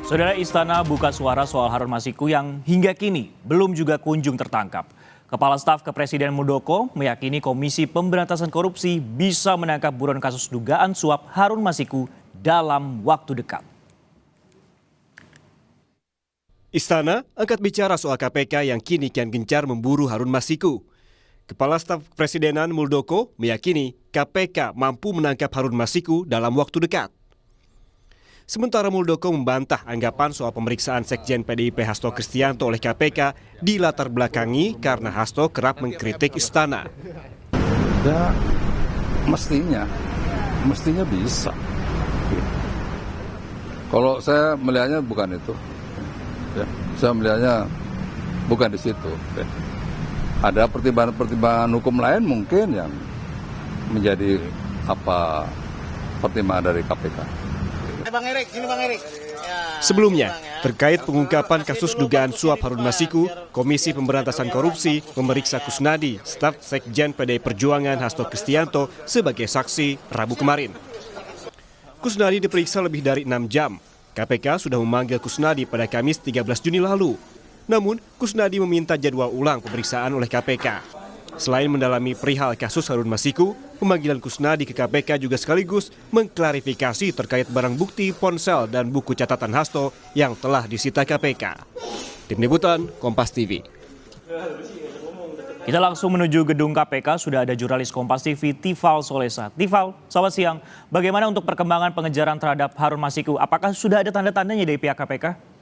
Saudara, Istana buka suara soal Harun Masiku yang hingga kini belum juga kunjung tertangkap. Kepala Staf Kepresidenan Muldoko meyakini Komisi Pemberantasan Korupsi bisa menangkap buron kasus dugaan suap Harun Masiku dalam waktu dekat. Istana angkat bicara soal KPK yang kini kian gencar memburu Harun Masiku. Kepala Staf Kepresidenan Muldoko meyakini KPK mampu menangkap Harun Masiku dalam waktu dekat. Sementara Muldoko membantah anggapan soal pemeriksaan Sekjen PDIP Hasto Kristianto oleh KPK dilatar belakangi karena Hasto kerap mengkritik istana. Ya, mestinya bisa. Kalau saya melihatnya bukan itu, ya, saya melihatnya bukan di situ. Ya. Ada pertimbangan hukum lain mungkin yang menjadi pertimbangan dari KPK. Sebelumnya, terkait pengungkapan kasus dugaan suap Harun Masiku, Komisi Pemberantasan Korupsi memeriksa Kusnadi, staf Sekjen PDI Perjuangan Hasto Kristianto sebagai saksi Rabu kemarin. Kusnadi diperiksa lebih dari 6 jam. KPK sudah memanggil Kusnadi pada Kamis 13 Juni lalu. Namun, Kusnadi meminta jadwal ulang pemeriksaan oleh KPK. Selain mendalami perihal kasus Harun Masiku, pemanggilan Kusnadi ke KPK juga sekaligus mengklarifikasi terkait barang bukti ponsel dan buku catatan Hasto yang telah disita KPK. Tim Liputan, Kompas TV. Kita langsung menuju gedung KPK, sudah ada jurnalis Kompas TV Tifal Solesa. Tifal, selamat siang. Bagaimana untuk perkembangan pengejaran terhadap Harun Masiku? Apakah sudah ada tanda-tandanya dari pihak KPK?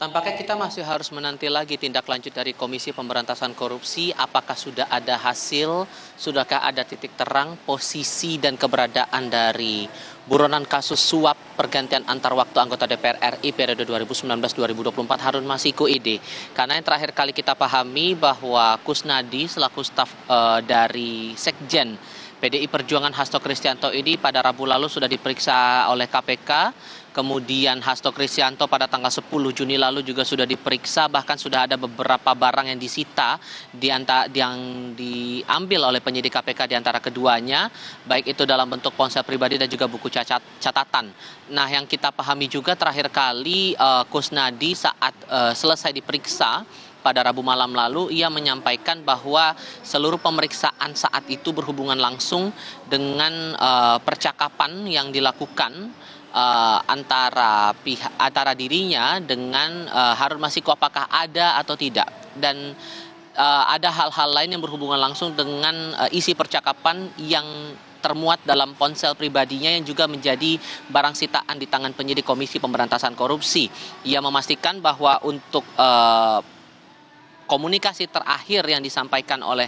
Tampaknya kita masih harus menanti lagi tindak lanjut dari Komisi Pemberantasan Korupsi. Apakah sudah ada hasil, sudahkah ada titik terang, posisi dan keberadaan dari buronan kasus suap pergantian antar waktu anggota DPR RI periode 2019-2024 Harun Masiku ID. Karena yang terakhir kali kita pahami bahwa Kusnadi selaku staf dari Sekjen PDI Perjuangan Hasto Kristianto ini pada Rabu lalu sudah diperiksa oleh KPK. Kemudian Hasto Kristianto pada tanggal 10 Juni lalu juga sudah diperiksa, bahkan sudah ada beberapa barang yang disita yang diambil oleh penyidik KPK di antara keduanya, baik itu dalam bentuk ponsel pribadi dan juga buku catatan. Nah, yang kita pahami juga terakhir kali Kusnadi saat selesai diperiksa pada Rabu malam lalu, ia menyampaikan bahwa seluruh pemeriksaan saat itu berhubungan langsung dengan percakapan yang dilakukan antara dirinya dengan Harun Masiku, apakah ada atau tidak, dan ada hal-hal lain yang berhubungan langsung dengan isi percakapan yang termuat dalam ponsel pribadinya yang juga menjadi barang sitaan di tangan penyidik Komisi Pemberantasan Korupsi. Ia memastikan bahwa untuk komunikasi terakhir yang disampaikan oleh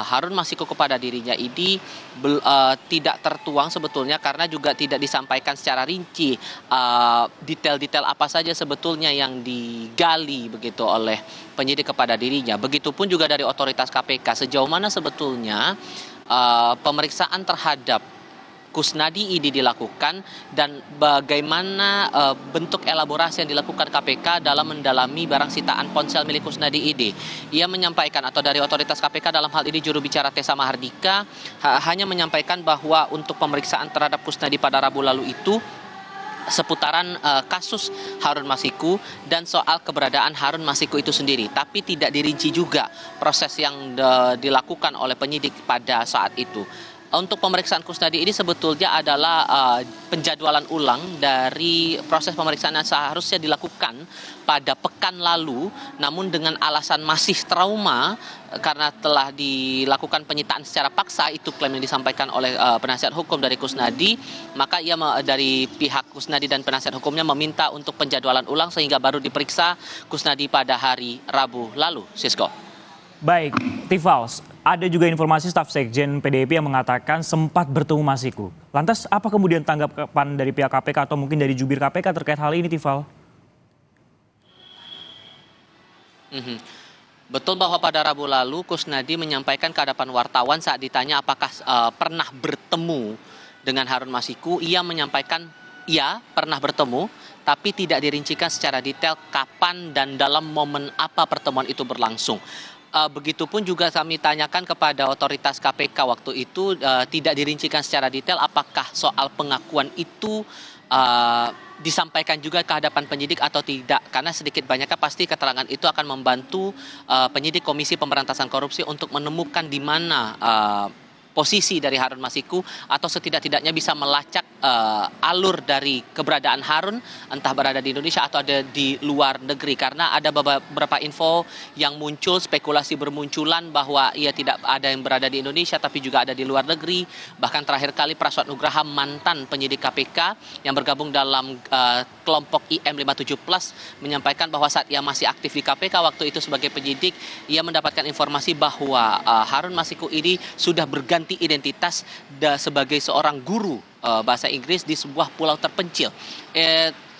Harun Masiku kepada dirinya ini tidak tertuang sebetulnya, karena juga tidak disampaikan secara rinci detail-detail apa saja sebetulnya yang digali begitu oleh penyidik kepada dirinya. Begitupun juga dari otoritas KPK, sejauh mana sebetulnya pemeriksaan terhadap Kusnadi ini dilakukan dan bagaimana bentuk elaborasi yang dilakukan KPK dalam mendalami barang sitaan ponsel milik Kusnadi ini. Ia menyampaikan, atau dari otoritas KPK dalam hal ini juru bicara Tessa Mahardika hanya menyampaikan bahwa untuk pemeriksaan terhadap Kusnadi pada Rabu lalu itu seputaran kasus Harun Masiku dan soal keberadaan Harun Masiku itu sendiri, tapi tidak dirinci juga proses yang dilakukan oleh penyidik pada saat itu. Untuk pemeriksaan Kusnadi ini sebetulnya adalah penjadwalan ulang dari proses pemeriksaan yang seharusnya dilakukan pada pekan lalu, namun dengan alasan masih trauma karena telah dilakukan penyitaan secara paksa, itu klaim yang disampaikan oleh penasihat hukum dari Kusnadi, maka ia dari pihak Kusnadi dan penasihat hukumnya meminta untuk penjadwalan ulang sehingga baru diperiksa Kusnadi pada hari Rabu lalu. Sisko. Baik, Tifal, ada juga informasi staf Sekjen PDIP yang mengatakan sempat bertemu Masiku. Lantas apa kemudian tanggapan dari pihak KPK atau mungkin dari jubir KPK terkait hal ini, Tifal? Betul bahwa pada Rabu lalu Kusnadi menyampaikan ke hadapan wartawan saat ditanya apakah pernah bertemu dengan Harun Masiku. Ia menyampaikan ia pernah bertemu, tapi tidak dirincikan secara detail kapan dan dalam momen apa pertemuan itu berlangsung. Begitupun juga kami tanyakan kepada otoritas KPK waktu itu tidak dirincikan secara detail apakah soal pengakuan itu disampaikan juga ke hadapan penyidik atau tidak, karena sedikit banyaknya pasti keterangan itu akan membantu penyidik Komisi Pemberantasan Korupsi untuk menemukan di mana posisi dari Harun Masiku atau setidak-tidaknya bisa melacak alur dari keberadaan Harun, entah berada di Indonesia atau ada di luar negeri, karena ada beberapa info yang muncul, spekulasi bermunculan bahwa ia tidak ada yang berada di Indonesia tapi juga ada di luar negeri. Bahkan terakhir kali Prasad Nugraha, mantan penyidik KPK yang bergabung dalam kelompok IM57 Plus, menyampaikan bahwa saat ia masih aktif di KPK waktu itu sebagai penyidik, ia mendapatkan informasi bahwa Harun Masiku ini sudah berganti identitas sebagai seorang guru bahasa Inggris di sebuah pulau terpencil.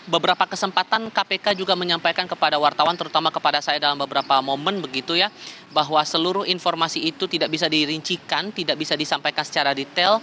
Beberapa kesempatan KPK juga menyampaikan kepada wartawan, terutama kepada saya dalam beberapa momen begitu ya, bahwa seluruh informasi itu tidak bisa dirincikan, tidak bisa disampaikan secara detail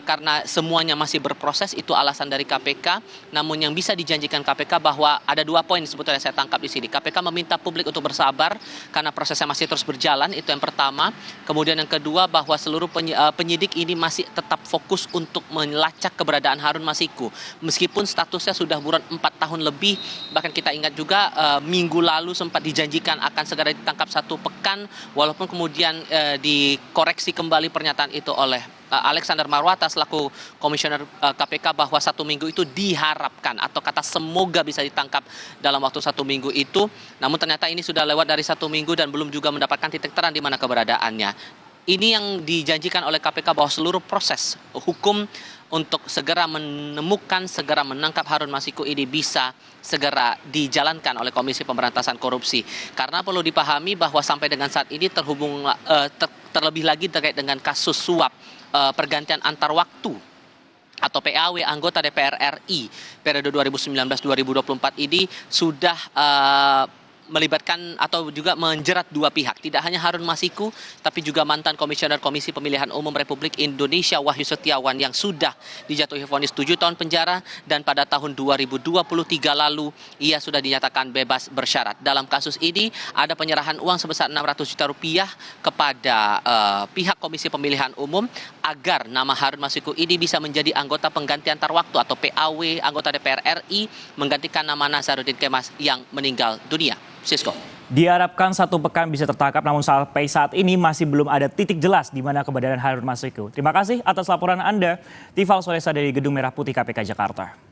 karena semuanya masih berproses. Itu alasan dari KPK. Namun yang bisa dijanjikan KPK bahwa ada 2 poin sebetulnya saya tangkap di sini. KPK meminta publik untuk bersabar karena prosesnya masih terus berjalan, itu yang pertama. Kemudian yang kedua, bahwa seluruh penyidik ini masih tetap fokus untuk melacak keberadaan Harun Masiku. Meskipun statusnya sudah buron 4 tahun lebih, bahkan kita ingat juga minggu lalu sempat dijanjikan akan segera ditangkap 1 pekan, walaupun kemudian dikoreksi kembali pernyataan itu oleh Alexander Marwata selaku komisioner KPK bahwa 1 minggu itu diharapkan, atau kata semoga bisa ditangkap dalam waktu 1 minggu itu. Namun ternyata ini sudah lewat dari 1 minggu dan belum juga mendapatkan titik terang di mana keberadaannya. Ini yang dijanjikan oleh KPK, bahwa seluruh proses hukum untuk segera menemukan, segera menangkap Harun Masiku ini bisa segera dijalankan oleh Komisi Pemberantasan Korupsi. Karena perlu dipahami bahwa sampai dengan saat ini terlebih lagi terkait dengan kasus suap pergantian antar waktu atau PAW anggota DPR RI periode 2019-2024 ini sudah melibatkan atau juga menjerat 2 pihak. Tidak hanya Harun Masiku, tapi juga mantan Komisioner Komisi Pemilihan Umum Republik Indonesia Wahyu Setiawan yang sudah dijatuhi vonis 7 tahun penjara, dan pada tahun 2023 lalu ia sudah dinyatakan bebas bersyarat. Dalam kasus ini ada penyerahan uang sebesar 600 juta rupiah kepada pihak Komisi Pemilihan Umum agar nama Harun Masiku ini bisa menjadi anggota pengganti antar waktu atau PAW anggota DPR RI, menggantikan nama Nazarudin Kemas yang meninggal dunia. Sisko. Diharapkan 1 pekan bisa tertangkap, namun sampai saat ini masih belum ada titik jelas di mana keberadaan Harun Masiku. Terima kasih atas laporan Anda, Tifal Solesa dari Gedung Merah Putih KPK Jakarta.